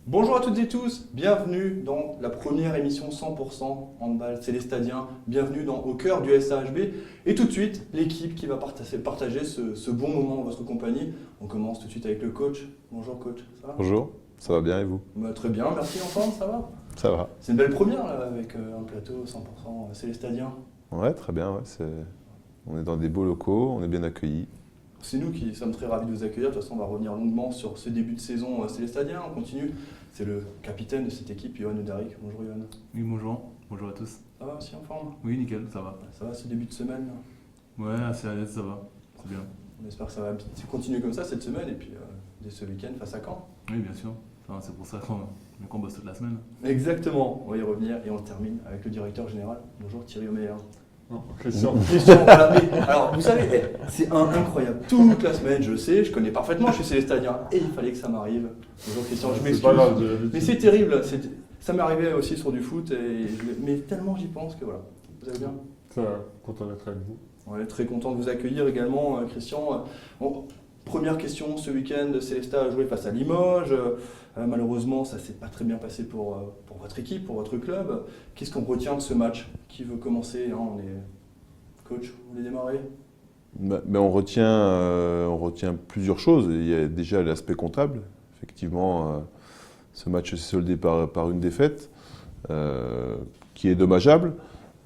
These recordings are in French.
Bonjour à toutes et tous, bienvenue dans la première émission 100% handball célestadien, bienvenue au cœur du SAHB et tout de suite l'équipe qui va partager ce bon moment en votre compagnie. On commence tout de suite avec le coach. Bonjour coach, ça va? Bonjour, ça va bien et vous? Très bien, merci en forme, ça va? Ça va. C'est une belle première là avec un plateau 100% célestadien. Ouais, très bien. On est dans des beaux locaux, on est bien accueillis. C'est nous qui sommes très ravis de vous accueillir. De toute façon, on va revenir longuement sur ce début de saison célestadien. On continue. C'est le capitaine de cette équipe, Johan Udaric. Bonjour Johan. Oui, bonjour. Bonjour à tous. Ça va aussi en forme? Oui, nickel, ça va. Ça va ce début de semaine là? Ouais, assez à l'aise, ça va. C'est bien. On espère que ça va continuer comme ça cette semaine et puis dès ce week-end face à Caen. Oui, bien sûr. Enfin, c'est pour ça qu'on bosse toute la semaine. Exactement, on va y revenir et on termine avec le directeur général. Bonjour Thierry Omeyer. Non, Christian. Christian, voilà. Alors vous savez, c'est incroyable. Toute la semaine, je sais, je connais parfaitement, je suis célestadien et il fallait que ça m'arrive. Bonjour Christian, je C'est m'excuse. pas grave, j'ai l'habitude. Mais c'est terrible, ça m'est arrivé aussi sur du foot, mais tellement j'y pense que voilà. Vous allez bien? Ça va, content d'être avec vous. Ouais, très content de vous accueillir également, Christian. Bon, première question, ce week-end, Célestat a joué face à Limoges. Malheureusement, ça ne s'est pas très bien passé pour votre équipe, pour votre club. Qu'est-ce qu'on retient de ce match? Qui veut commencer, hein? On est coach, vous voulez démarrer? On retient plusieurs choses. Il y a déjà l'aspect comptable. Effectivement, ce match s'est soldé par une défaite qui est dommageable.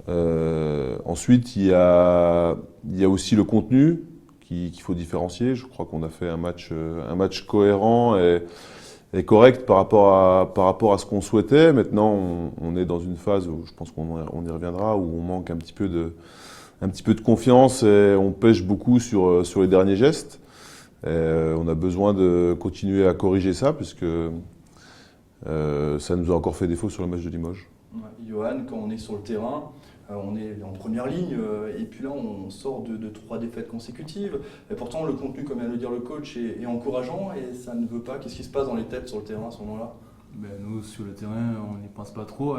Ensuite, il y a aussi le contenu qu'il faut différencier. Je crois qu'on a fait un match cohérent et correct par rapport à ce qu'on souhaitait. Maintenant, on est dans une phase où je pense qu'on y reviendra, où on manque un petit peu de confiance et on pêche beaucoup sur les derniers gestes. On a besoin de continuer à corriger ça puisque ça nous a encore fait défaut sur le match de Limoges. Ouais, Johan, quand on est sur le terrain, on est en première ligne et puis là on sort de 3 défaites consécutives. Et pourtant le contenu, comme vient de le dire le coach, est encourageant et ça ne veut pas. Qu'est-ce qui se passe dans les têtes sur le terrain à ce moment-là? Ben, nous, sur le terrain, on n'y pense pas trop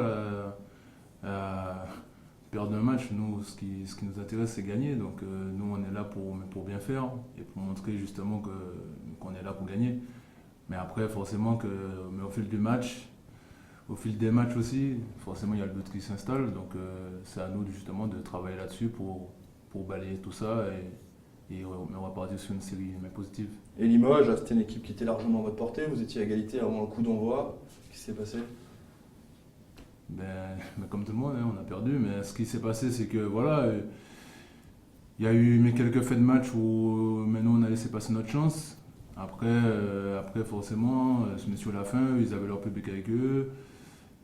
à perdre un match. Nous, ce qui nous intéresse, c'est gagner. Donc, nous, on est là pour bien faire et pour montrer justement qu'on est là pour gagner. Mais après, forcément, mais au fil des matchs aussi, forcément, il y a le doute qui s'installe. Donc, c'est à nous justement de travailler là-dessus pour balayer tout ça et on va partir sur une série positive. Et Limoges, c'était une équipe qui était largement à votre portée. Vous étiez à égalité avant le coup d'envoi. Qu'est-ce qui s'est passé? Ben, comme tout le monde, hein, on a perdu. Mais ce qui s'est passé, c'est que voilà, il y a eu quelques faits de match où maintenant on a laissé passer notre chance. Après forcément, sur la fin, ils avaient leur public avec eux.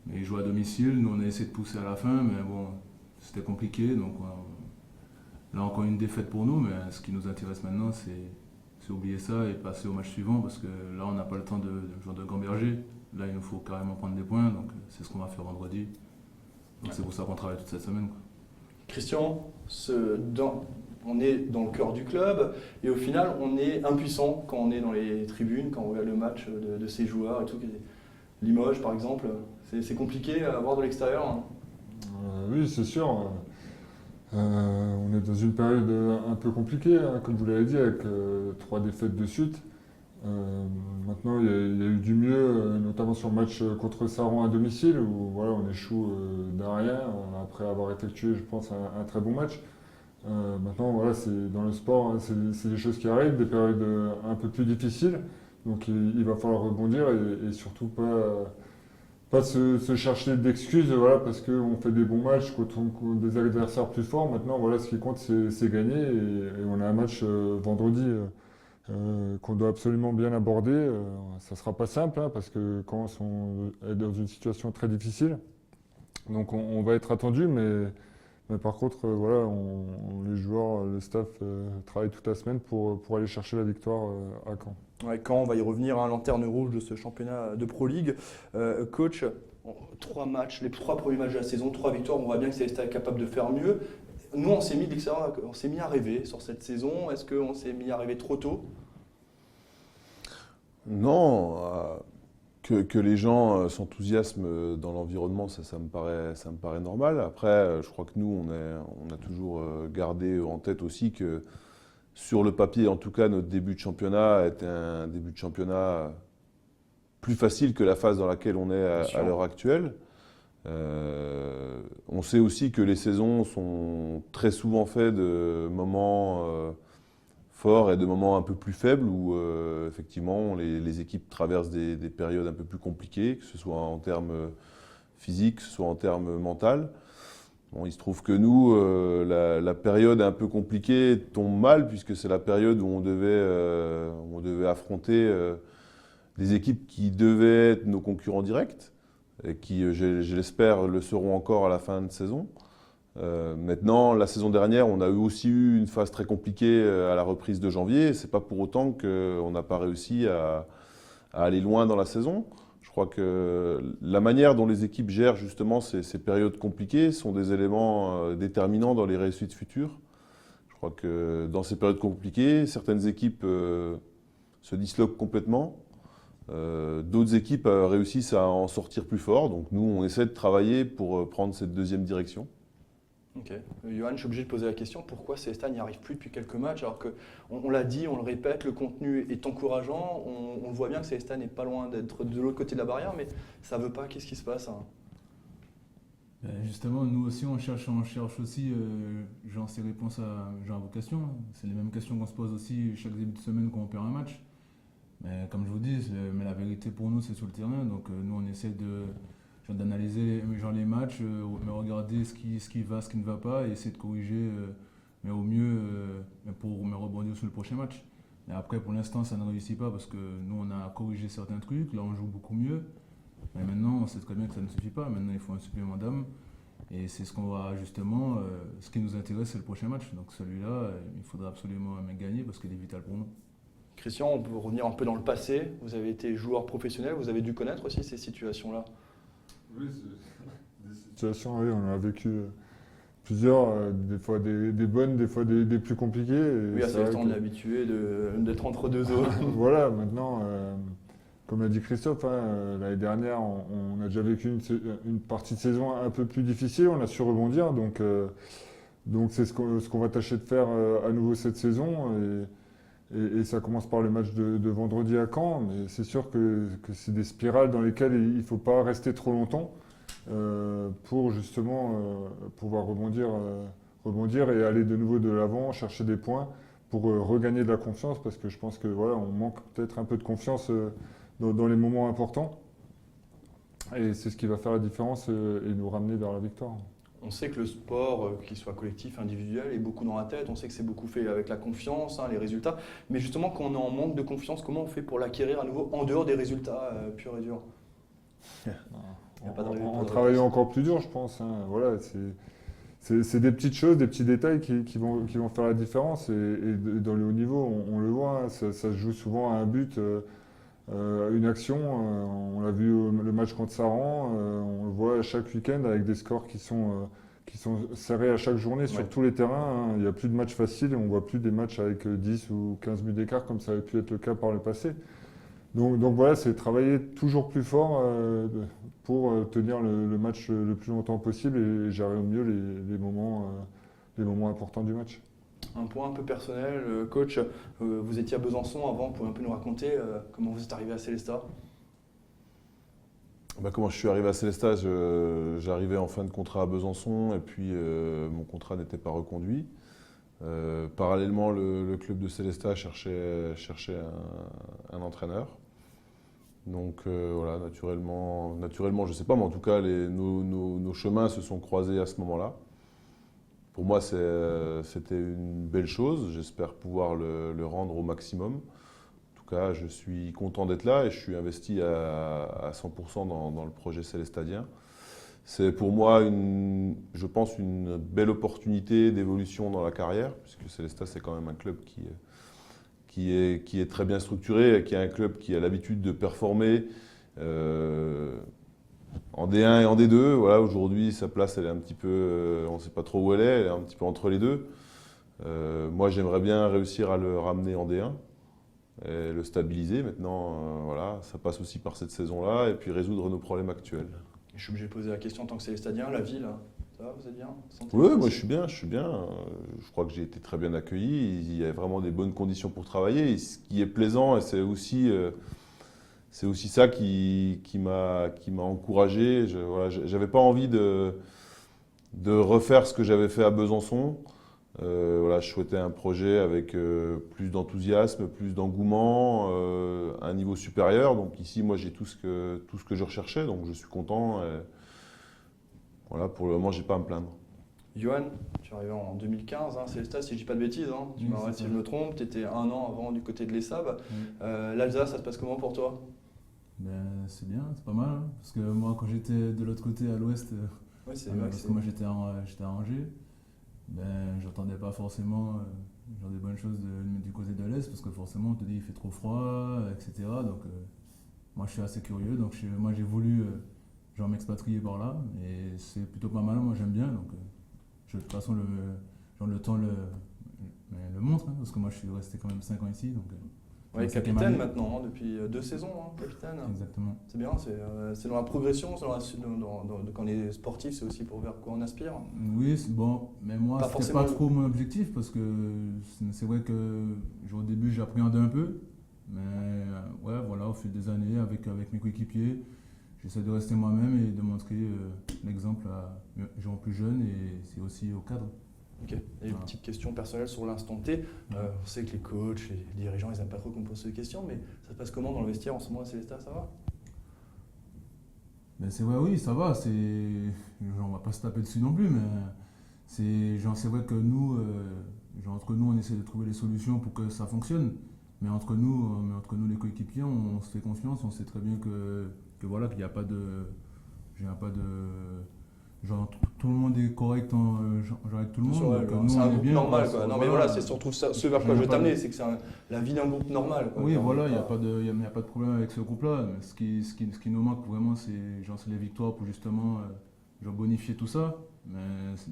Mais ils jouaient à domicile. Nous, on a essayé de pousser à la fin, mais bon, c'était compliqué. Donc là, encore une défaite pour nous. Mais ce qui nous intéresse maintenant, c'est oublier ça et passer au match suivant parce que là, on n'a pas le temps de jouer de gamberger. Là, il nous faut carrément prendre des points. Donc c'est ce qu'on va faire vendredi. Donc c'est pour ça qu'on travaille toute cette semaine, quoi. Christian, on est dans le cœur du club et au final on est impuissant quand on est dans les tribunes, quand on regarde le match de ces joueurs et tout. Limoges par exemple, c'est compliqué à voir de l'extérieur, hein. Oui, c'est sûr. On est dans une période un peu compliquée, hein, comme vous l'avez dit, avec 3 défaites de suite. Maintenant, il y a eu du mieux, notamment sur le match contre Saran à domicile, où voilà, on échoue derrière, après avoir effectué, je pense, un très bon match. Maintenant, voilà, c'est dans le sport, hein, c'est des choses qui arrivent, des périodes un peu plus difficiles. Donc il va falloir rebondir et surtout pas se chercher d'excuses, voilà, parce qu'on fait des bons matchs contre des adversaires plus forts. Maintenant, voilà, ce qui compte, c'est gagner. Et on a un match vendredi qu'on doit absolument bien aborder. Ça sera pas simple, hein, parce que quand on est dans une situation très difficile, donc on va être attendu, mais par contre, voilà, les joueurs, le staff travaillent toute la semaine pour aller chercher la victoire à Caen. Ouais, Caen, on va y revenir, hein, lanterne rouge de ce championnat de Pro League. Coach, 3 matchs, les 3 premiers matchs de la saison, 3 victoires, on voit bien que Célestat est capable de faire mieux. Nous, on s'est mis de l'extérieur, on s'est mis à rêver sur cette saison. Est-ce qu'on s'est mis à rêver trop tôt? Non, que les gens s'enthousiasment dans l'environnement, ça me paraît normal. Après, je crois que nous, on a toujours gardé en tête aussi que sur le papier, en tout cas, notre début de championnat était un début de championnat plus facile que la phase dans laquelle on est à l'heure actuelle. On sait aussi que les saisons sont très souvent faites de moments forts et de moments un peu plus faibles où effectivement les équipes traversent des périodes un peu plus compliquées, que ce soit en termes physiques, que ce soit en termes mentaux. Bon, il se trouve que nous, la période un peu compliquée tombe mal puisque c'est la période où on devait affronter des équipes qui devaient être nos concurrents directs et qui, je l'espère, le seront encore à la fin de saison. Maintenant, la saison dernière, on a aussi eu une phase très compliquée à la reprise de janvier. C'est pas pour autant qu'on n'a pas réussi à aller loin dans la saison. Je crois que la manière dont les équipes gèrent justement ces périodes compliquées sont des éléments déterminants dans les réussites futures. Je crois que dans ces périodes compliquées, certaines équipes se disloquent complètement. D'autres équipes réussissent à en sortir plus fort. Donc nous, on essaie de travailler pour prendre cette deuxième direction. Ok. Johan, je suis obligé de poser la question, pourquoi Célestat n'y arrive plus depuis quelques matchs alors qu'on l'a dit, on le répète, le contenu est encourageant, on le voit bien que Célestat n'est pas loin d'être de l'autre côté de la barrière, mais ça ne veut pas, qu'est-ce qui se passe hein? Justement, nous aussi, on cherche aussi genre ces réponses à genre vocation. C'est les mêmes questions qu'on se pose aussi chaque début de semaine quand on perd un match. Mais comme je vous dis, mais la vérité pour nous, c'est sur le terrain. Donc nous, on essaie d'analyser les matchs, mais regarder ce qui va, ce qui ne va pas, et essayer de corriger mais au mieux pour me rebondir sur le prochain match. Mais après, pour l'instant, ça ne réussit pas parce que nous, on a corrigé certains trucs. Là, on joue beaucoup mieux. Mais maintenant, on sait très bien que ça ne suffit pas. Maintenant, il faut un supplément d'âme. Et c'est ce qu'on va justement. Ce qui nous intéresse, c'est le prochain match. Donc celui-là, il faudra absolument gagner parce qu'il est vital pour nous. Christian, on peut revenir un peu dans le passé. Vous avez été joueur professionnel, vous avez dû connaître aussi ces situations-là. Oui, c'est des situations, oui, on en a vécu plusieurs, des fois des bonnes, des fois des plus compliquées. Oui, à Célestat, on est habitué d'être entre deux eaux. Voilà, maintenant, comme l'a dit Christophe, l'année dernière, on a déjà vécu une partie de saison un peu plus difficile, on a su rebondir, donc c'est ce qu'on va tâcher de faire à nouveau cette saison. Et ça commence par le match de vendredi à Caen, mais c'est sûr que c'est des spirales dans lesquelles il ne faut pas rester trop longtemps pour justement pouvoir rebondir et aller de nouveau de l'avant, chercher des points pour regagner de la confiance, parce que je pense que voilà, on manque peut-être un peu de confiance dans les moments importants. Et c'est ce qui va faire la différence et nous ramener vers la victoire. On sait que le sport, qu'il soit collectif, individuel, est beaucoup dans la tête. On sait que c'est beaucoup fait avec la confiance, les résultats. Mais justement, quand on est en manque de confiance, comment on fait pour l'acquérir à nouveau en dehors des résultats purs et durs? En travaillant encore plus dur, je pense. Voilà, c'est des petites choses, des petits détails qui vont faire la différence. Et dans le haut niveau, on le voit, ça se joue souvent à un but. Une action, on l'a vu le match contre Saran, on le voit chaque week-end avec des scores qui sont serrés à chaque journée sur tous les terrains. Il n'y a plus de matchs faciles, on ne voit plus des matchs avec 10 ou 15 buts d'écart comme ça avait pu être le cas par le passé. Donc voilà, c'est travailler toujours plus fort pour tenir le match le plus longtemps possible et gérer au mieux les moments importants du match. Un point un peu personnel, coach, vous étiez à Besançon avant, vous pouvez un peu nous raconter comment vous êtes arrivé à Célestat? Comment je suis arrivé à Célestat, j'arrivais en fin de contrat à Besançon et puis mon contrat n'était pas reconduit. Parallèlement, le club de Célestat cherchait un entraîneur. Donc voilà, naturellement, je ne sais pas, mais en tout cas, nos chemins se sont croisés à ce moment-là. Pour moi, c'était une belle chose. J'espère pouvoir le rendre au maximum. En tout cas, je suis content d'être là et je suis investi à 100% dans le projet célestadien. C'est pour moi, je pense, une belle opportunité d'évolution dans la carrière, puisque Célestat, c'est quand même un club qui est très bien structuré, et qui est un club qui a l'habitude de performer en D1 et en D2. Voilà, aujourd'hui, sa place, elle est un petit peu, on ne sait pas trop où elle est un petit peu entre les deux. Moi, j'aimerais bien réussir à le ramener en D1 et le stabiliser. Maintenant, voilà, ça passe aussi par cette saison-là et puis résoudre nos problèmes actuels. Je suis obligé de poser la question en tant que Célestadien, la ville, ça va, vous êtes bien? Oui, moi je suis bien. Je crois que j'ai été très bien accueilli. Il y a vraiment des bonnes conditions pour travailler. Et ce qui est plaisant, et c'est aussi c'est aussi ça qui m'a encouragé. Voilà, j'avais pas envie de refaire ce que j'avais fait à Besançon. Voilà, je souhaitais un projet avec plus d'enthousiasme, plus d'engouement, un niveau supérieur. Donc ici, moi, j'ai tout ce que je recherchais, donc je suis content. Voilà, pour le moment, j'ai pas à me plaindre. Johan, tu es arrivé en 2015, hein, Célestat, si je dis pas de bêtises, hein. Tu Oui, m'arrêtes c'est si ça. je me trompe, tu étais 1 an avant du côté de l'ESSAB. Oui. L'Alsace, ça se passe comment pour toi? Ben, c'est bien, c'est pas mal, hein. Parce que moi, quand j'étais de l'autre côté, à l'ouest, Ouais, c'est vrai que parce c'est... que moi j'étais à Angers, ben, j'entendais pas forcément genre des bonnes choses du côté de l'Est, parce que forcément on te dit il fait trop froid, etc. Donc moi je suis assez curieux, donc moi j'ai voulu genre m'expatrier par là, et c'est plutôt pas mal, moi j'aime bien, donc de toute façon le temps le montre, hein, parce que moi je suis resté quand même 5 ans ici, donc Ouais, c'est capitaine Kemal. maintenant, hein, depuis 2 saisons, hein, capitaine. Exactement. C'est bien, c'est dans la progression, quand on est sportif, c'est aussi pour vers quoi on aspire. Oui, c'est bon, mais moi, Pas c'était forcément pas trop mon objectif parce que c'est vrai que au début, j'appréhendais un peu, mais ouais, voilà, au fil des années, avec mes coéquipiers, j'essaie de rester moi-même et de montrer l'exemple à des gens plus jeunes et c'est aussi au cadre. Ok. Et une Voilà. petite question personnelle sur l'instant T. On sait que les coachs, les dirigeants, ils n'aiment pas trop qu'on pose ces questions, mais ça se passe comment dans le vestiaire en ce moment à Célestat, ça va? Ben c'est vrai, oui, ça va, genre, on va pas se taper dessus non plus, mais c'est vrai que nous, genre, entre nous, on essaie de trouver les solutions pour que ça fonctionne, mais entre nous les coéquipiers, on se fait confiance, on sait très bien que voilà, qu'il n'y a pas de, il y a pas de, genre, tout le monde est correct genre avec tout le monde, donc nous, C'est un on est groupe bien, normal, quoi. quoi. Non, mais voilà, c'est surtout ce vers quoi je veux t'amener, c'est que c'est la vie d'un groupe normal, quoi. Oui, Genre, voilà, il n'y a pas de problème avec ce groupe-là. Mais ce qui nous manque vraiment, c'est les victoires pour justement genre bonifier tout ça. Mais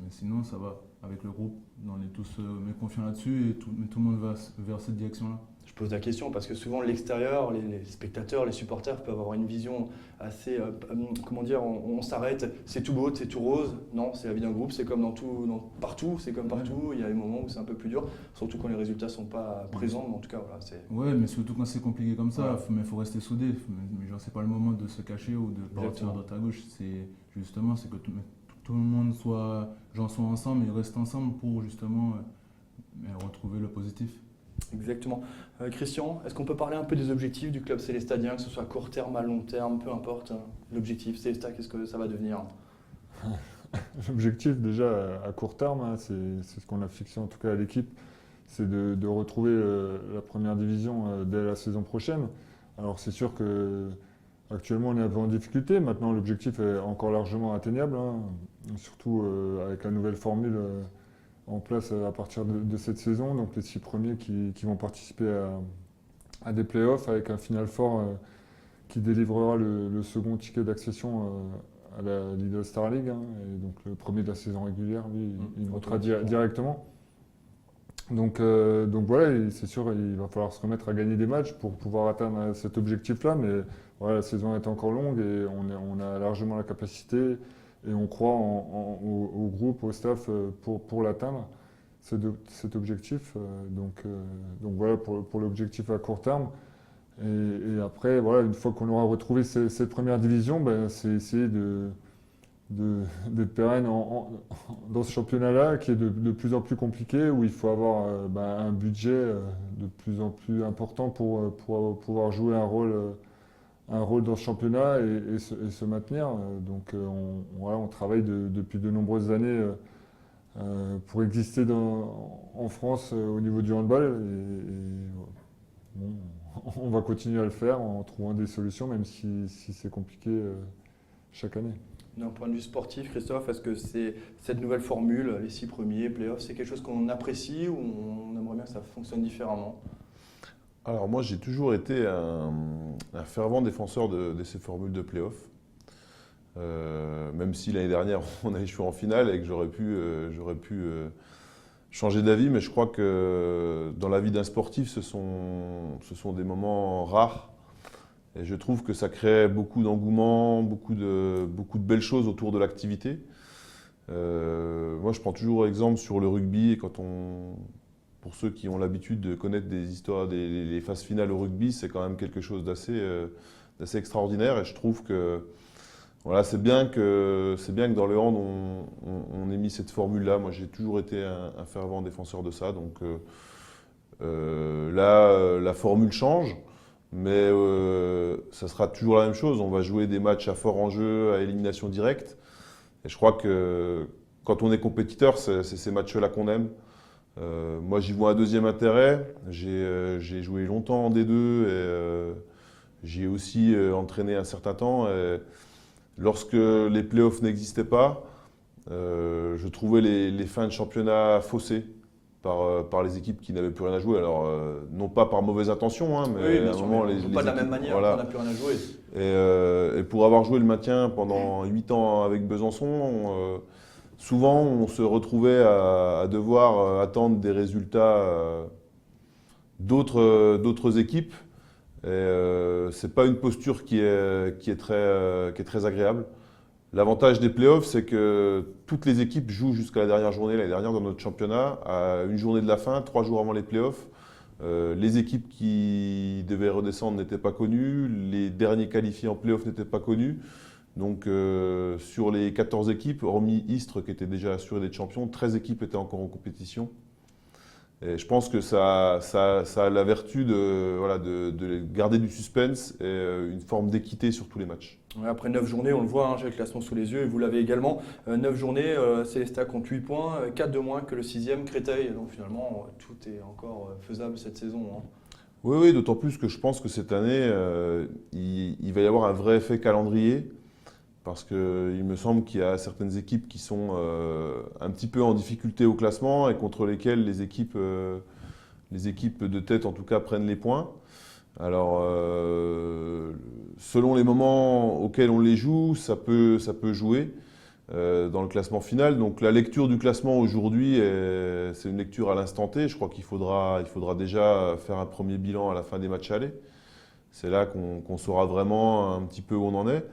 sinon, ça va. Avec le groupe, on est tous confiants là-dessus et tout le monde va vers cette direction-là. Je pose la question parce que souvent, de l'extérieur, les spectateurs, les supporters peuvent avoir une vision assez, comment dire, on s'arrête, c'est tout beau, c'est tout rose. Non, c'est la vie d'un groupe, c'est comme partout, c'est comme partout. Il y a des moments où c'est un peu plus dur, surtout quand les résultats ne sont pas présents. Mais en tout cas, voilà, c'est... Ouais, mais surtout quand c'est compliqué comme ça, Voilà. mais il faut rester soudé. Mais genre, c'est pas le moment de se cacher ou de partir Exactement. à droite à gauche. C'est justement, c'est que tout le monde soit ensemble et reste ensemble pour justement retrouver le positif. Exactement. Christian, est-ce qu'on peut parler un peu des objectifs du club célestadien, que ce soit à court terme, à long terme, peu importe, l'objectif Célestat, qu'est-ce que ça va devenir? L'objectif déjà à court terme, hein, c'est ce qu'on a fixé en tout cas à l'équipe, c'est de retrouver la première division dès la saison prochaine. Alors c'est sûr que actuellement on est un peu en difficulté, maintenant l'objectif est encore largement atteignable, hein, surtout avec la nouvelle formule en place à partir de cette saison, donc les 6 premiers qui vont participer à des playoffs avec un final fort qui délivrera le second ticket d'accession à la Lidl Star League, hein, et donc le premier de la saison régulière, lui, il montera directement. Donc voilà, et c'est sûr, il va falloir se remettre à gagner des matchs pour pouvoir atteindre cet objectif-là, mais voilà, la saison est encore longue et on a largement la capacité et on croit au groupe, au staff pour l'atteindre, cet objectif. Donc voilà pour l'objectif à court terme. Et après, voilà, une fois qu'on aura retrouvé cette première division, ben, c'est essayer d'être pérenne dans ce championnat-là qui est de plus en plus compliqué, où il faut avoir un budget de plus en plus important pour pouvoir jouer un rôle dans ce championnat et se maintenir. Donc on travaille depuis de nombreuses années pour exister en France au niveau du handball. Bon, on va continuer à le faire en trouvant des solutions, même si c'est compliqué chaque année. D'un point de vue sportif, Christophe, est-ce que c'est cette nouvelle formule, les 6 premiers, playoffs, c'est quelque chose qu'on apprécie ou on aimerait bien que ça fonctionne différemment? Alors moi j'ai toujours été un fervent défenseur de ces formules de play-off. Même si l'année dernière on a échoué en finale et que j'aurais pu changer d'avis, mais je crois que dans la vie d'un sportif ce sont des moments rares. Et je trouve que ça crée beaucoup d'engouement, beaucoup de belles choses autour de l'activité. Moi, je prends toujours exemple sur le rugby. Pour ceux qui ont l'habitude de connaître des histoires, les phases finales au rugby, c'est quand même quelque chose d'assez d'assez extraordinaire. Et je trouve que voilà, c'est bien que dans le hand, on ait mis cette formule-là. Moi, j'ai toujours été un fervent défenseur de ça. Donc là, la formule change. Mais ça sera toujours la même chose. On va jouer des matchs à fort enjeu, à élimination directe. Et je crois que quand on est compétiteur, c'est ces matchs-là qu'on aime. Moi, j'y vois un deuxième intérêt. J'ai joué longtemps en D2 et j'y ai aussi entraîné un certain temps. Et lorsque les playoffs n'existaient pas, je trouvais les fins de championnat faussées par les équipes qui n'avaient plus rien à jouer. Alors, non pas par mauvaise intention, hein, mais Oui, bien à un sûr, moment, mais on les joue pas de la même équipes, manière, voilà. on n'a plus rien à jouer. Et pour avoir joué le maintien pendant 8 ans avec Besançon, souvent on se retrouvait à devoir attendre des résultats d'autres équipes. Et c'est pas une posture qui est très agréable. L'avantage des playoffs, c'est que toutes les équipes jouent jusqu'à la dernière journée. L'année dernière, dans notre championnat, à une journée de la fin, 3 jours avant les playoffs, les équipes qui devaient redescendre n'étaient pas connues, les derniers qualifiés en playoffs n'étaient pas connus. Donc sur les 14 équipes, hormis Istres qui était déjà assuré d'être champion, 13 équipes étaient encore en compétition. Et je pense que ça a la vertu de garder du suspense et une forme d'équité sur tous les matchs. Ouais, après 9 journées, on le voit, hein, j'ai le classement sous les yeux et vous l'avez également. 9 journées, Célestat compte 8 points, 4 de moins que le 6e Créteil. Donc finalement, tout est encore faisable cette saison. Hein. Oui, d'autant plus que je pense que cette année, il va y avoir un vrai effet calendrier. Parce qu'il me semble qu'il y a certaines équipes qui sont un petit peu en difficulté au classement et contre lesquelles les équipes de tête, en tout cas, prennent les points. Alors, selon les moments auxquels on les joue, ça peut jouer dans le classement final. Donc, la lecture du classement aujourd'hui, c'est une lecture à l'instant T. Je crois qu'il faudra déjà faire un premier bilan à la fin des matchs allés. C'est là qu'on saura vraiment un petit peu où on en est.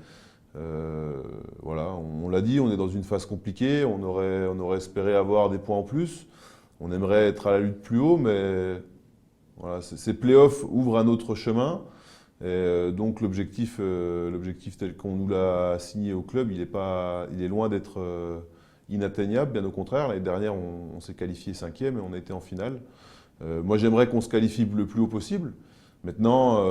Voilà, on l'a dit, on est dans une phase compliquée, on aurait espéré avoir des points en plus, on aimerait être à la lutte plus haut, mais voilà, ces playoffs ouvrent un autre chemin, et donc l'objectif tel qu'on nous l'a assigné au club, il est loin d'être inatteignable, bien au contraire. L'année dernière, on s'est qualifié 5e et on a été en finale. Moi, j'aimerais qu'on se qualifie le plus haut possible. Maintenant,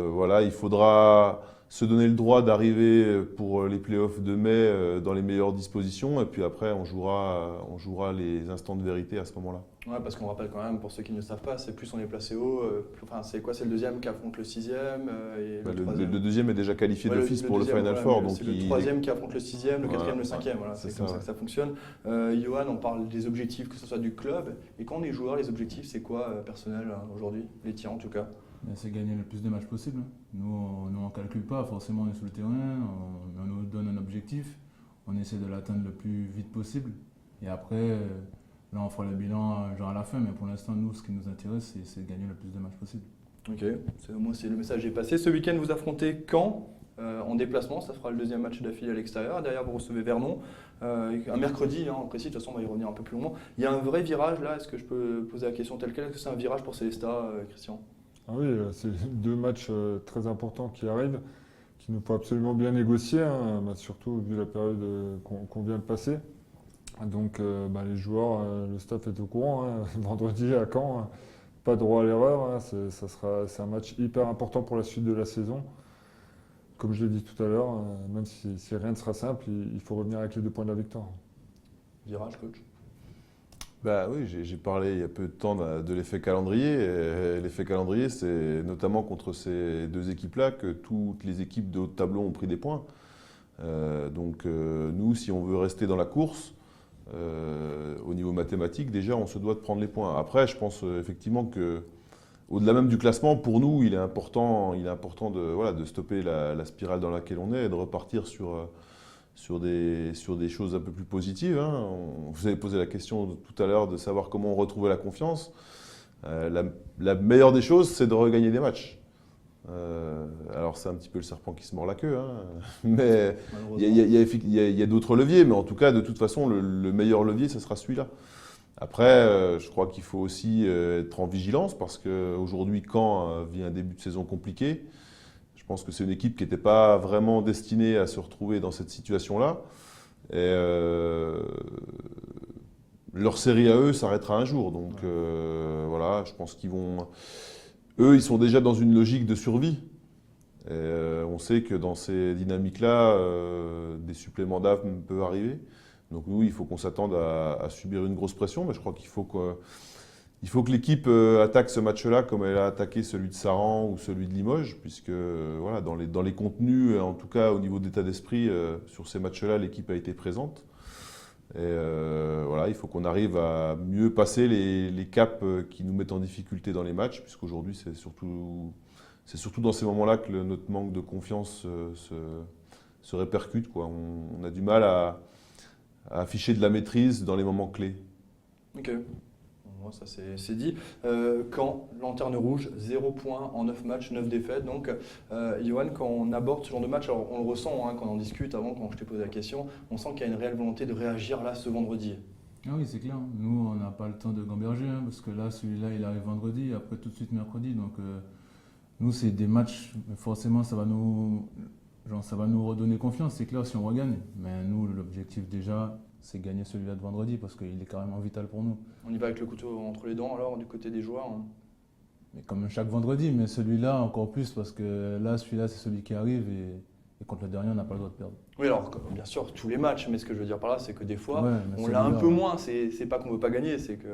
voilà, il faudra se donner le droit d'arriver pour les playoffs de mai dans les meilleures dispositions. Et puis après, on jouera les instants de vérité à ce moment-là. Ouais, parce qu'on rappelle quand même, pour ceux qui ne le savent pas, c'est plus on est placé haut. C'est quoi? C'est le deuxième qui affronte le 6e et le troisième. Le deuxième est déjà qualifié d'office pour le Final Four. Donc c'est le troisième qui affronte le 6e, le 4e, le 5e. Voilà, c'est comme ça que ça fonctionne. Johan, on parle des objectifs, que ce soit du club. Et quand on est joueur, les objectifs, c'est quoi personnel aujourd'hui? Les tiens en tout cas? C'est gagner le plus de matchs possible. Nous, on ne calcule pas, forcément on est sur le terrain, on nous donne un objectif, on essaie de l'atteindre le plus vite possible. Et après, là on fera le bilan genre à la fin, mais pour l'instant, nous, ce qui nous intéresse, c'est de gagner le plus de matchs possible. Ok, moi c'est le message est passé. Ce week-end, vous affrontez Caen en déplacement, ça fera le deuxième match d'affilée à l'extérieur. Derrière, vous recevez Vernon. Un mercredi, en précis, de toute façon on va y revenir un peu plus longuement. Il y a un vrai virage là, est-ce que je peux poser la question telle quelle? Est-ce que c'est un virage pour Célestat, Christian? Ah oui, c'est 2 matchs très importants qui arrivent, qu'il nous faut absolument bien négocier, hein, surtout vu la période qu'on vient de passer. Donc les joueurs, le staff est au courant, hein, vendredi à Caen, hein, pas droit à l'erreur, hein, c'est un match hyper important pour la suite de la saison. Comme je l'ai dit tout à l'heure, même si rien ne sera simple, il faut revenir avec les 2 points de la victoire. Virage, coach? Bah oui, j'ai parlé il y a peu de temps de l'effet calendrier. Et l'effet calendrier, c'est notamment contre ces 2 équipes-là que toutes les équipes de haut de tableau ont pris des points. Donc nous, si on veut rester dans la course, au niveau mathématique, déjà, on se doit de prendre les points. Après, je pense effectivement que, au-delà même du classement, pour nous, il est important de stopper la spirale dans laquelle on est et de repartir sur des choses un peu plus positives. Hein. Vous avez posé la question tout à l'heure de savoir comment retrouver la confiance. La meilleure des choses, c'est de regagner des matchs. Alors c'est un petit peu le serpent qui se mord la queue, hein. Mais il y a d'autres leviers, mais en tout cas, de toute façon, le meilleur levier, ce sera celui-là. Après, je crois qu'il faut aussi être en vigilance, parce qu'aujourd'hui, Caen vit un début de saison compliqué. Je pense que c'est une équipe qui n'était pas vraiment destinée à se retrouver dans cette situation-là. Et leur série à eux s'arrêtera un jour. Donc voilà, je pense qu'ils vont... Eux, ils sont déjà dans une logique de survie. Et on sait que dans ces dynamiques-là, des suppléments d'âme peuvent arriver. Donc nous, il faut qu'on s'attende à subir une grosse pression. Mais je crois qu'il faut que l'équipe attaque ce match-là comme elle a attaqué celui de Saran ou celui de Limoges. Puisque voilà, dans les contenus, en tout cas au niveau d'état d'esprit, sur ces matchs-là, l'équipe a été présente. Et voilà, il faut qu'on arrive à mieux passer les caps qui nous mettent en difficulté dans les matchs, puisqu'aujourd'hui, c'est surtout dans ces moments-là que notre manque de confiance se répercute, quoi. On a du mal à afficher de la maîtrise dans les moments clés. Ok. Bon, ça c'est dit. Caen, lanterne rouge, 0 points en 9 matchs, 9 défaites. Donc, Johan, quand on aborde ce genre de match, alors on le ressent hein, quand on en discute avant, quand je t'ai posé la question, on sent qu'il y a une réelle volonté de réagir là ce vendredi. Ah oui, c'est clair. Nous, on n'a pas le temps de gamberger, hein, parce que là, celui-là, il arrive vendredi, après tout de suite mercredi. Donc, nous, c'est des matchs, forcément, ça va nous redonner confiance, c'est clair, si on regagne. Mais nous, l'objectif déjà, c'est gagner celui-là de vendredi, parce qu'il est carrément vital pour nous. On y va avec le couteau entre les dents alors, du côté des joueurs hein. Mais comme chaque vendredi, mais celui-là encore plus, parce que là, celui-là, c'est celui qui arrive, et contre le dernier, on n'a pas le droit de perdre. Oui, alors bien sûr, tous les matchs, mais ce que je veux dire par là, c'est que des fois, Ouais, on l'a un peu moins. C'est pas qu'on veut pas gagner, c'est que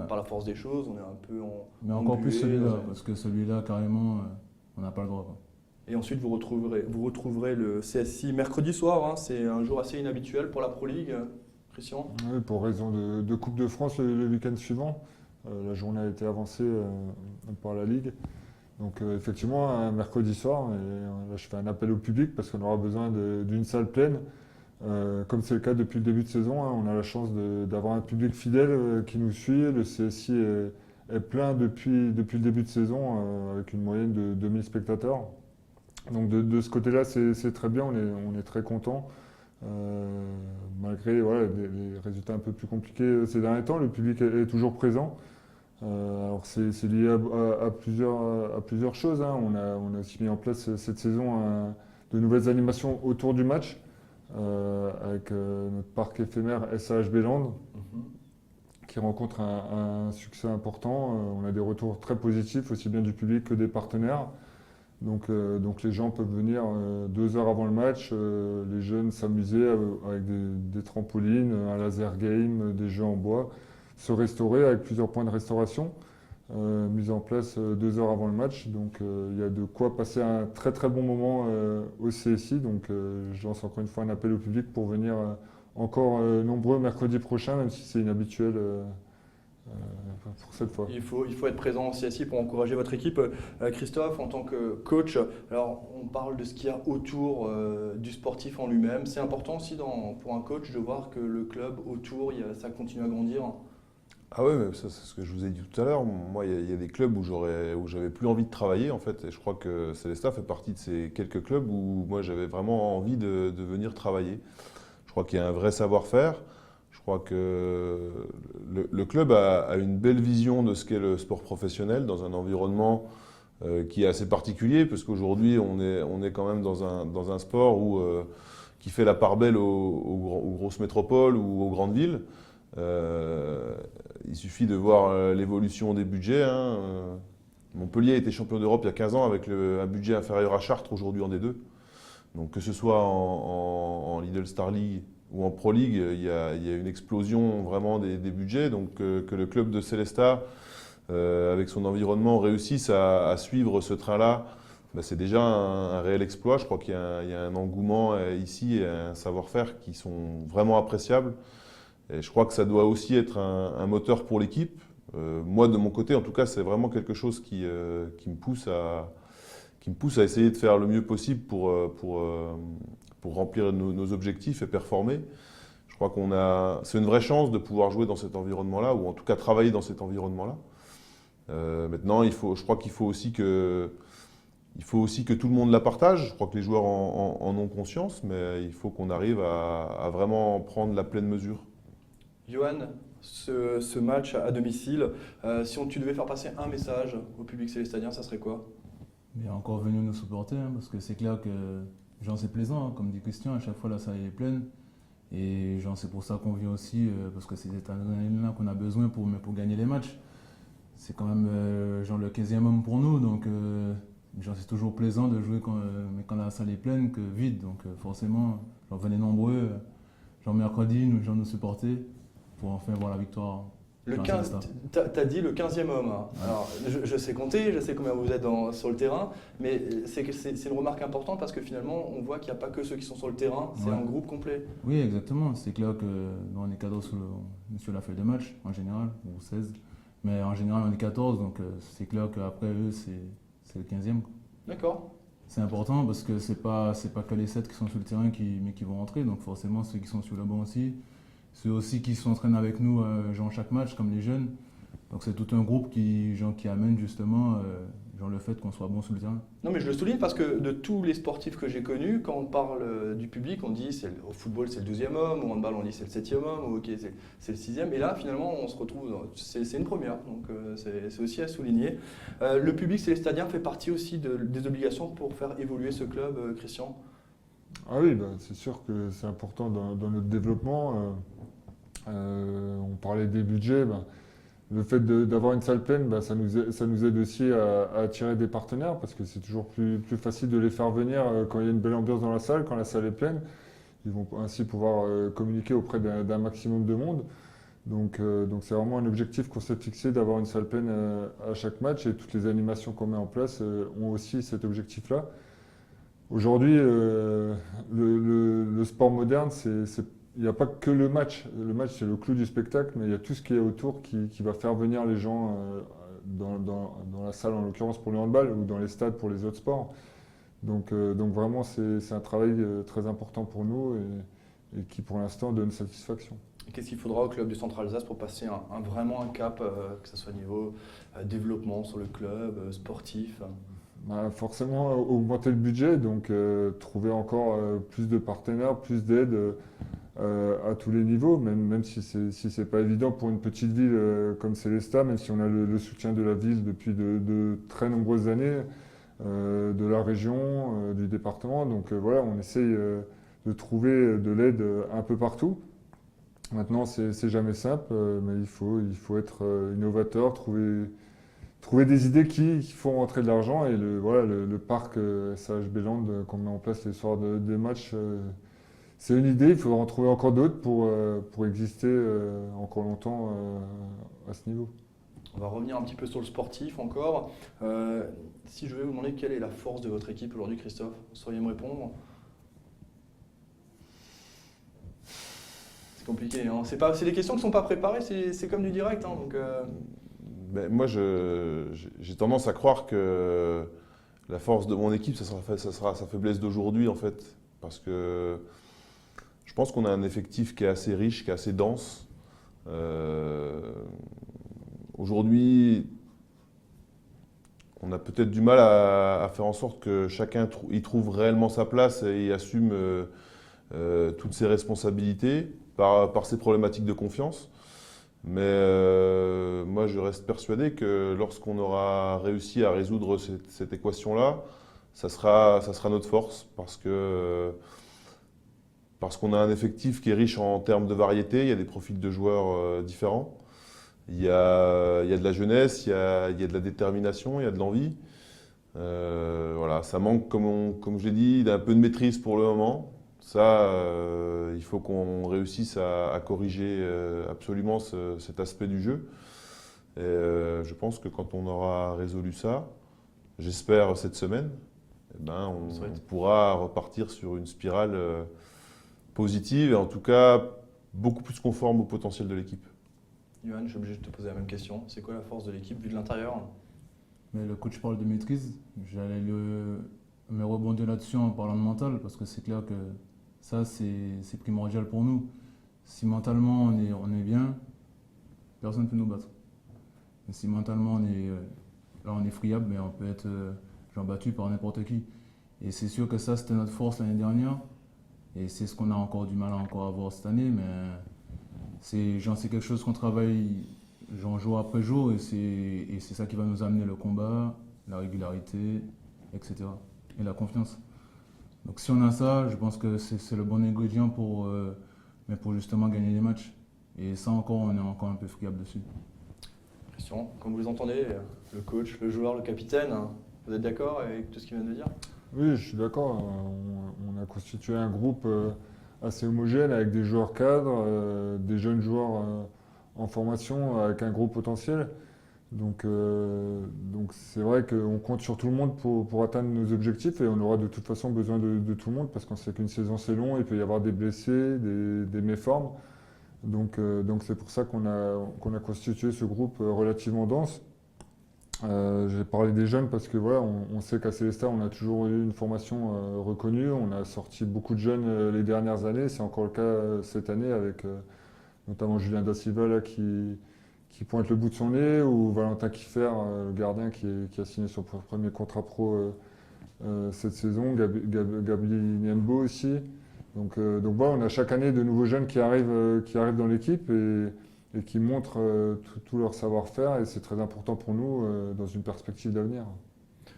par la force des choses, on est un peu Mais encore plus celui-là, ouais. parce que celui-là, carrément, on n'a pas le droit, quoi. Et ensuite, vous retrouverez le CSI mercredi soir. Hein. C'est un jour assez inhabituel pour la Pro League, Christian. Oui, pour raison de Coupe de France le week-end suivant. La journée a été avancée par la Ligue. Donc effectivement, un mercredi soir, et là je fais un appel au public parce qu'on aura besoin d'une salle pleine. Comme c'est le cas depuis le début de saison, hein, on a la chance d'avoir un public fidèle qui nous suit. Le CSI est plein depuis le début de saison avec une moyenne de 2000 spectateurs. Donc de ce côté-là, c'est très bien, on est très content. Malgré voilà, les résultats un peu plus compliqués ces derniers temps, le public est toujours présent. Alors c'est lié à plusieurs choses. Hein. On a aussi mis en place cette saison de nouvelles animations autour du match avec notre parc éphémère SAHB Land qui rencontre un succès important. On a des retours très positifs aussi bien du public que des partenaires. Donc les gens peuvent venir 2 heures avant le match, les jeunes s'amuser avec des trampolines, un laser game, des jeux en bois, se restaurer avec plusieurs points de restauration mis en place 2 heures avant le match. Donc il y a de quoi passer un très très bon moment au CSI. Donc je lance encore une fois un appel au public pour venir encore nombreux mercredi prochain, même si c'est inhabituel. Pour cette fois. Il faut être présent au CSI pour encourager votre équipe. Christophe, en tant que coach, alors on parle de ce qu'il y a autour du sportif en lui-même. C'est important aussi pour un coach de voir que le club autour, ça continue à grandir. Ah oui, mais ça, c'est ce que je vous ai dit tout à l'heure. Moi, il y a des clubs où j'avais plus envie de travailler, en fait. Et je crois que Célestat fait partie de ces quelques clubs où moi, j'avais vraiment envie de venir travailler. Je crois qu'il y a un vrai savoir-faire. Je crois que le club a une belle vision de ce qu'est le sport professionnel dans un environnement qui est assez particulier, parce qu'aujourd'hui, on est quand même dans un sport qui fait la part belle aux grosses métropoles ou aux grandes villes. Il suffit de voir l'évolution des budgets. Hein. Montpellier a été champion d'Europe il y a 15 ans avec un budget inférieur à Chartres, aujourd'hui en D2. Donc que ce soit en Lidl Star League ou en Pro League, il y a une explosion vraiment des budgets. Donc que le club de Célestat, avec son environnement, réussisse à suivre ce train-là, ben c'est déjà un réel exploit. Je crois qu'il y a un engouement ici et un savoir-faire qui sont vraiment appréciables. Et je crois que ça doit aussi être un moteur pour l'équipe. Moi, de mon côté, en tout cas, c'est vraiment quelque chose qui me pousse à essayer de faire le mieux possible pour remplir nos objectifs et performer. Je crois c'est une vraie chance de pouvoir jouer dans cet environnement-là, ou en tout cas travailler dans cet environnement-là. Maintenant, je crois qu'il faut aussi que tout le monde la partage. Je crois que les joueurs en ont conscience, mais il faut qu'on arrive à vraiment prendre la pleine mesure. Johan, ce match à domicile, si tu devais faire passer un message au public célestadien, ça serait quoi ? Mais encore venu nous supporter, hein, parce que c'est clair que genre, c'est plaisant, hein, comme dit Christian, à chaque fois la salle est pleine. Et genre, c'est pour ça qu'on vient aussi, parce que c'est cet adrénaline-là qu'on a besoin pour gagner les matchs. C'est quand même genre, le 15e homme pour nous, donc genre, c'est toujours plaisant de jouer mais quand la salle est pleine que vide. Donc forcément, genre, venez nombreux, genre mercredi, nous supporter pour enfin voir la victoire. Le Genre, 15, t'as dit le 15e homme. Hein. Alors, je sais compter, je sais combien vous êtes sur le terrain, mais c'est une remarque importante parce que finalement, on voit qu'il n'y a pas que ceux qui sont sur le terrain, c'est Ouais. un groupe complet. Oui, exactement. C'est clair que nous, on est 14 sur la feuille de match, en général, ou 16. Mais en général, on est 14, donc c'est clair qu'après eux, c'est le 15e. D'accord. C'est important parce que c'est pas que les 7 qui sont sur le terrain mais qui vont rentrer, donc forcément, ceux qui sont sur le banc aussi. Ceux aussi qui s'entraînent avec nous genre chaque match, comme les jeunes. Donc c'est tout un groupe qui amène justement genre le fait qu'on soit bon sur le terrain. Non, mais je le souligne parce que de tous les sportifs que j'ai connus, quand on parle du public, on dit au football c'est le 12e homme, au handball on dit c'est le 7e homme, au hockey c'est le 6e. Et là finalement on se retrouve, c'est une première, donc c'est aussi à souligner. Le public célestadien fait partie aussi des obligations pour faire évoluer ce club, Christian. Ah oui, bah, c'est sûr que c'est important dans notre développement. On parlait des budgets. Bah, le fait d'avoir une salle pleine, bah, ça nous aide aussi à attirer des partenaires parce que c'est toujours plus facile de les faire venir quand il y a une belle ambiance dans la salle, quand la salle est pleine. Ils vont ainsi pouvoir communiquer auprès d'un maximum de monde. Donc c'est vraiment un objectif qu'on s'est fixé d'avoir une salle pleine à chaque match et toutes les animations qu'on met en place ont aussi cet objectif-là. Aujourd'hui, le sport moderne, il n'y a pas que le match. Le match, c'est le clou du spectacle, mais il y a tout ce qui est autour qui va faire venir les gens dans la salle, en l'occurrence pour le handball, ou dans les stades pour les autres sports. Donc vraiment, c'est un travail très important pour nous et qui, pour l'instant, donne satisfaction. Qu'est-ce qu'il faudra au club du Centre Alsace pour passer vraiment un cap, que ce soit niveau développement sur le club, sportif? Bah, forcément, augmenter le budget, donc trouver encore plus de partenaires, plus d'aide à tous les niveaux, même si c'est pas évident pour une petite ville comme Sélestat, même si on a le soutien de la ville depuis de très nombreuses années, de la région, du département. Donc voilà, on essaye de trouver de l'aide un peu partout. Maintenant, c'est jamais simple, mais il faut être innovateur, trouver des idées qui font rentrer de l'argent. Et le parc SHB Land qu'on met en place les soirs des matchs, c'est une idée. Il faudra en trouver encore d'autres pour exister encore longtemps à ce niveau. On va revenir un petit peu sur le sportif encore. Si je vais vous demander quelle est la force de votre équipe aujourd'hui, Christophe, vous sauriez me répondre? C'est compliqué, hein. C'est des questions qui ne sont pas préparées, c'est comme du direct. Hein, donc, Ben, moi, j'ai tendance à croire que la force de mon équipe, ça sera sa faiblesse d'aujourd'hui, en fait. Parce que je pense qu'on a un effectif qui est assez riche, qui est assez dense. Aujourd'hui, on a peut-être du mal à faire en sorte que chacun y trouve réellement sa place et assume toutes ses responsabilités par ses problématiques de confiance. Mais moi, je reste persuadé que lorsqu'on aura réussi à résoudre cette équation-là, ça sera notre force parce qu'on a un effectif qui est riche en termes de variété, il y a des profils de joueurs différents, il y a de la jeunesse, il y a de la détermination, il y a de l'envie. Voilà, ça manque, comme je l'ai dit, d'un peu de maîtrise pour le moment. Ça, il faut qu'on réussisse à corriger absolument cet aspect du jeu. Et je pense que quand on aura résolu ça, j'espère cette semaine, eh ben, on pourra repartir sur une spirale positive et en tout cas beaucoup plus conforme au potentiel de l'équipe. Johan, je suis obligé de te poser la même question. C'est quoi la force de l'équipe vue de l'intérieur? Mais le coach parle de maîtrise. J'allais me rebondir là-dessus en parlant de mental parce que c'est clair que ça, c'est primordial pour nous. Si mentalement on est bien, personne ne peut nous battre. Mais si mentalement on est friable, mais on peut être battu par n'importe qui. Et c'est sûr que ça, c'était notre force l'année dernière. Et c'est ce qu'on a encore du mal à avoir cette année. Mais c'est quelque chose qu'on travaille jour après jour. Et c'est ça qui va nous amener le combat, la régularité, etc. Et la confiance. Donc si on a ça, je pense que c'est le bon ingrédient mais pour justement gagner des matchs. Et ça encore, on est encore un peu friable dessus. Christian, comme vous les entendez, le coach, le joueur, le capitaine, hein, vous êtes d'accord avec tout ce qu'il vient de dire? Oui, je suis d'accord. On a constitué un groupe assez homogène avec des joueurs cadres, des jeunes joueurs en formation avec un gros potentiel. Donc c'est vrai qu'on compte sur tout le monde pour atteindre nos objectifs et on aura de toute façon besoin de tout le monde parce qu'on sait qu'une saison c'est long, il peut y avoir des blessés, des méformes. Donc c'est pour ça qu'on a constitué ce groupe relativement dense. J'ai parlé des jeunes parce que voilà, on sait qu'à Célestat, on a toujours eu une formation reconnue. On a sorti beaucoup de jeunes les dernières années. C'est encore le cas cette année avec notamment Julien Da Silva là, qui pointe le bout de son nez ou Valentin Kiffer, le gardien qui a signé son premier contrat pro cette saison. Gabi Niembo aussi. Donc voilà, on a chaque année de nouveaux jeunes qui arrivent dans l'équipe et qui montrent tout leur savoir-faire et c'est très important pour nous dans une perspective d'avenir.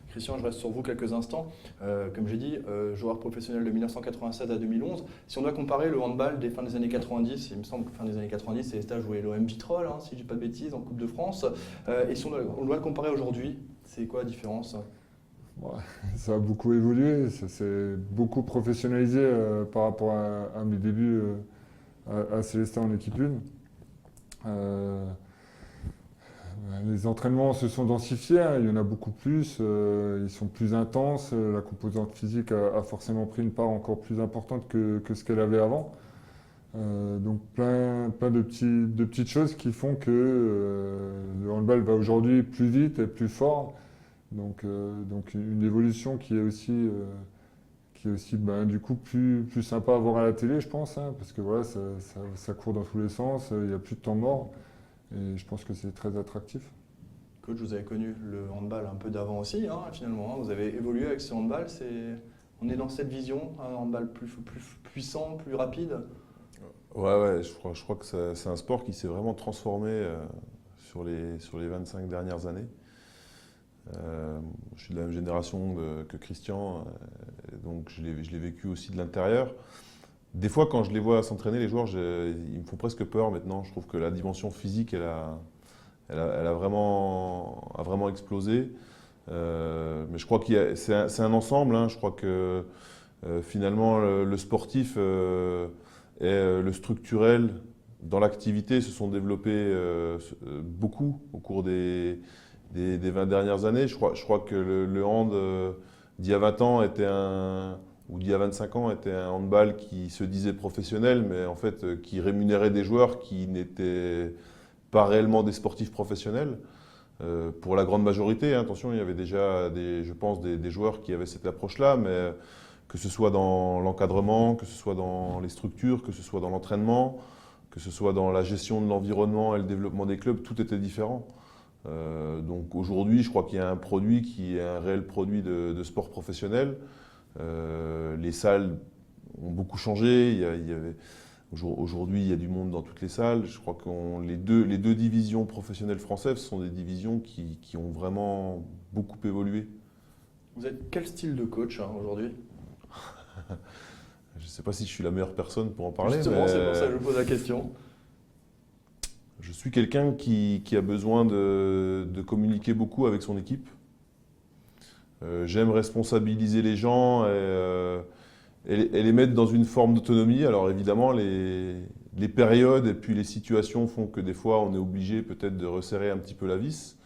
Christian, je reste sur vous quelques instants. Comme j'ai dit, joueur professionnel de 1996 à 2011. Si on doit comparer le handball des fins des années 90, il me semble que fin des années 90, Célestat jouait l'OM Vitrolles, hein, si je ne dis pas de bêtises, en Coupe de France. Et si on doit le comparer aujourd'hui, c'est quoi la différence? Ouais, ça a beaucoup évolué, ça s'est beaucoup professionnalisé par rapport à mes débuts à Célestat en équipe 1. Les entraînements se sont densifiés, hein, il y en a beaucoup plus, ils sont plus intenses, la composante physique a forcément pris une part encore plus importante que ce qu'elle avait avant. Donc plein de petites choses qui font que le handball va aujourd'hui plus vite et plus fort. Donc une évolution qui est aussi du coup plus sympa à voir à la télé, je pense, hein, parce que voilà, ça court dans tous les sens, il n'y a plus de temps mort. Et je pense que c'est très attractif. Coach, vous avez connu le handball un peu d'avant aussi, hein, finalement. Hein. Vous avez évolué avec ce handball. On est dans cette vision, un handball plus puissant, plus rapide. Ouais, je crois que c'est un sport qui s'est vraiment transformé sur les 25 dernières années. Je suis de la même génération que Christian, donc je l'ai vécu aussi de l'intérieur. Des fois, quand je les vois s'entraîner, les joueurs, ils me font presque peur maintenant. Je trouve que la dimension physique, elle a vraiment explosé. Mais je crois c'est un ensemble. Hein. Je crois que finalement, le sportif et le structurel dans l'activité se sont développés beaucoup au cours des 20 dernières années. Je crois que le hand d'il y a 20 ans ou d'il y a 25 ans était un handball qui se disait professionnel, mais en fait qui rémunérait des joueurs qui n'étaient pas réellement des sportifs professionnels. Pour la grande majorité, hein, attention, il y avait déjà des joueurs qui avaient cette approche-là, mais que ce soit dans l'encadrement, que ce soit dans les structures, que ce soit dans l'entraînement, que ce soit dans la gestion de l'environnement et le développement des clubs, tout était différent. Donc aujourd'hui, je crois qu'il y a un produit qui est un réel produit de sport professionnel. Les salles ont beaucoup changé. Aujourd'hui, il y a du monde dans toutes les salles. Je crois que les deux divisions professionnelles françaises sont des divisions qui ont vraiment beaucoup évolué. Vous êtes quel style de coach hein, aujourd'hui? Je ne sais pas si je suis la meilleure personne pour en parler. Justement, c'est pour ça que je vous pose la question. Je suis quelqu'un qui a besoin de communiquer beaucoup avec son équipe. J'aime responsabiliser les gens et les mettre dans une forme d'autonomie. Alors évidemment, les périodes et puis les situations font que des fois, on est obligé peut-être de resserrer un petit peu la vis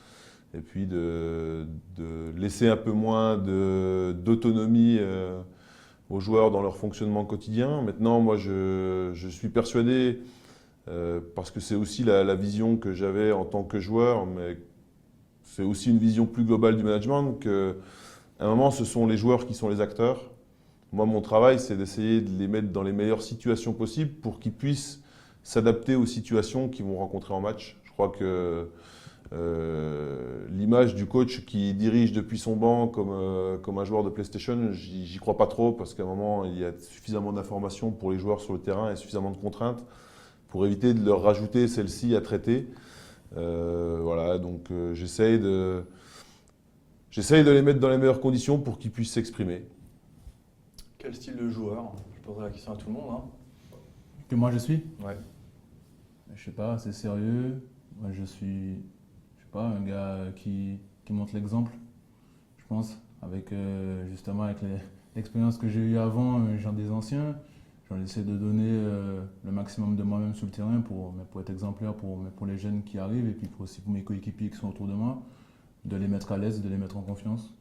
et puis de laisser un peu moins d'autonomie aux joueurs dans leur fonctionnement quotidien. Maintenant, moi, je suis persuadé, parce que c'est aussi la vision que j'avais en tant que joueur, mais c'est aussi une vision plus globale du management, qu'à un moment, ce sont les joueurs qui sont les acteurs. Moi, mon travail, c'est d'essayer de les mettre dans les meilleures situations possibles pour qu'ils puissent s'adapter aux situations qu'ils vont rencontrer en match. Je crois que l'image du coach qui dirige depuis son banc comme un joueur de PlayStation, j'y crois pas trop, parce qu'à un moment, il y a suffisamment d'informations pour les joueurs sur le terrain et suffisamment de contraintes pour éviter de leur rajouter celles-ci à traiter. Voilà, donc j'essaye j'essaye de les mettre dans les meilleures conditions pour qu'ils puissent s'exprimer. Quel style de joueur? Je poserai la question à tout le monde. Hein. Que moi je suis? Ouais. Je sais pas, c'est sérieux. Moi je suis, je sais pas, un gars qui montre l'exemple, je pense, avec justement avec l'expérience que j'ai eue avant, genre des anciens. J'en essaie de donner le maximum de moi-même sur le terrain pour être exemplaire pour les jeunes qui arrivent et puis aussi pour mes coéquipiers qui sont autour de moi, de les mettre à l'aise, de les mettre en confiance.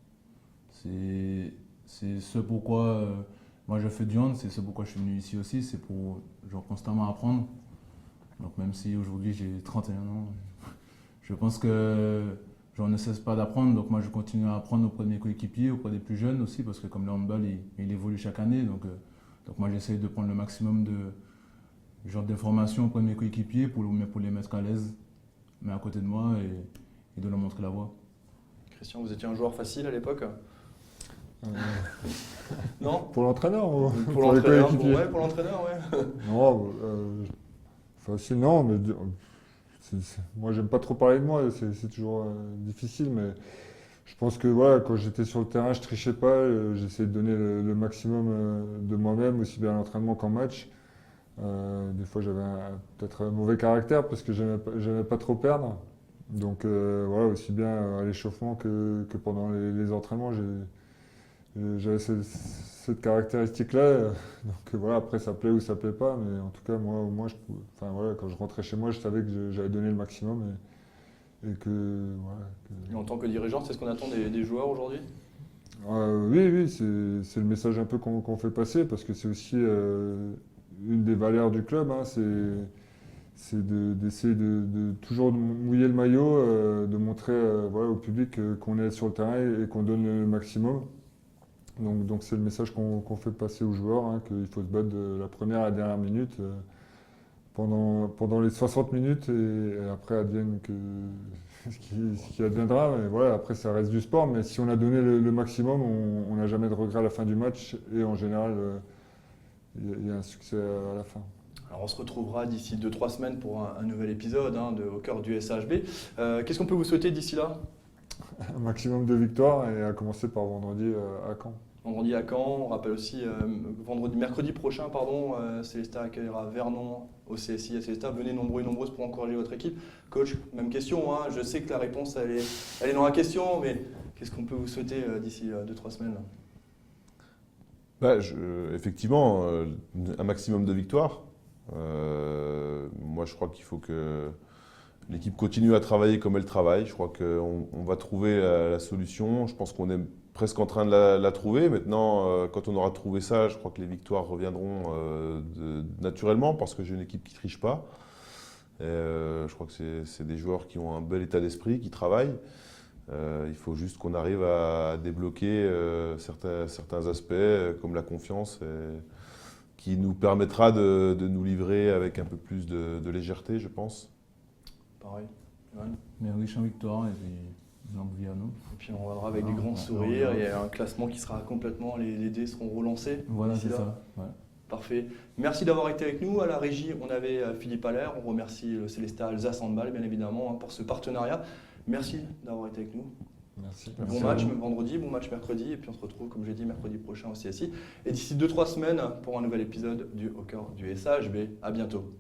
C'est ce pourquoi moi je fais du hand, c'est ce pourquoi je suis venu ici aussi, c'est pour genre, constamment apprendre. Donc même si aujourd'hui j'ai 31 ans, je pense que j'en ne cesse pas d'apprendre. Donc moi je continue à apprendre auprès de mes coéquipiers, auprès des plus jeunes aussi, parce que comme le handball il évolue chaque année. Donc moi j'essaye de prendre le maximum d'informations auprès de mes coéquipiers pour les mettre à l'aise, mais à côté de moi et de leur montrer la voie. Christian, vous étiez un joueur facile à l'époque? Euh, Non? pour l'entraîneur ou Pour les l'entraîneur, coéquipiers? ouais, pour l'entraîneur, ouais. Non, facile, non, mais moi j'aime pas trop parler de moi, c'est toujours difficile, mais je pense que voilà, quand j'étais sur le terrain, je trichais pas, j'essayais de donner le maximum de moi-même, aussi bien à l'entraînement qu'en match. Des fois j'avais peut-être un mauvais caractère parce que j'aimais pas trop perdre. Donc voilà, aussi bien à l'échauffement que pendant les entraînements, j'avais cette caractéristique-là. Donc voilà, après ça plaît ou ça plaît pas, mais en tout cas moi enfin voilà, quand je rentrais chez moi, je savais que j'avais donné le maximum et que voilà. Et en tant que dirigeant, c'est ce qu'on attend des joueurs aujourd'hui? Oui, c'est le message un peu qu'on fait passer parce que c'est aussi une des valeurs du club, hein, c'est d'essayer de toujours mouiller le maillot, de montrer voilà, au public qu'on est sur le terrain et qu'on donne le maximum. Donc c'est le message qu'on fait passer aux joueurs, hein, qu'il faut se battre de la première à la dernière minute pendant les 60 minutes et après advienne ce qui adviendra. Mais voilà, après ça reste du sport, mais si on a donné le maximum, on n'a jamais de regret à la fin du match et en général il y a un succès à la fin. Alors on se retrouvera d'ici 2-3 semaines pour un nouvel épisode hein, Au cœur du SHB. Qu'est-ce qu'on peut vous souhaiter d'ici là? Un maximum de victoires et à commencer par vendredi à Caen. Vendredi à Caen, on rappelle aussi mercredi prochain, Célestat accueillera Vernon au CSI à Célestat. Venez nombreux et nombreuses pour encourager votre équipe. Coach, même question, hein, je sais que la réponse elle est dans la question, mais qu'est-ce qu'on peut vous souhaiter d'ici 2-3 semaines? Effectivement, un maximum de victoires. Moi je crois qu'il faut que l'équipe continue à travailler comme elle travaille. Je crois qu'on va trouver la solution. Je pense qu'on est presque en train de la trouver. Maintenant, quand on aura trouvé ça, je crois que les victoires reviendront naturellement parce que j'ai une équipe qui ne triche pas. Je crois que c'est des joueurs qui ont un bel état d'esprit, qui travaillent. Il faut juste qu'on arrive à débloquer certains aspects comme la confiance qui nous permettra de nous livrer avec un peu plus de légèreté, je pense. Pareil. Johan. Mais riche en victoire et puis longue vie à nous. Et puis on reviendra avec des grands sourires. Il y a un classement qui sera complètement, les dés seront relancés. Voilà, d'ici c'est là. ça. Ouais. Parfait. Merci d'avoir été avec nous. À la régie, on avait Philippe Allaire. On remercie le Célestat Alsace Handball, bien évidemment, hein, pour ce partenariat. Merci d'avoir été avec nous. Merci. Bon match vendredi, bon match mercredi. Et puis on se retrouve, comme j'ai dit, mercredi prochain au CSI. Et d'ici 2-3 semaines pour un nouvel épisode Au cœur du SHB. À bientôt.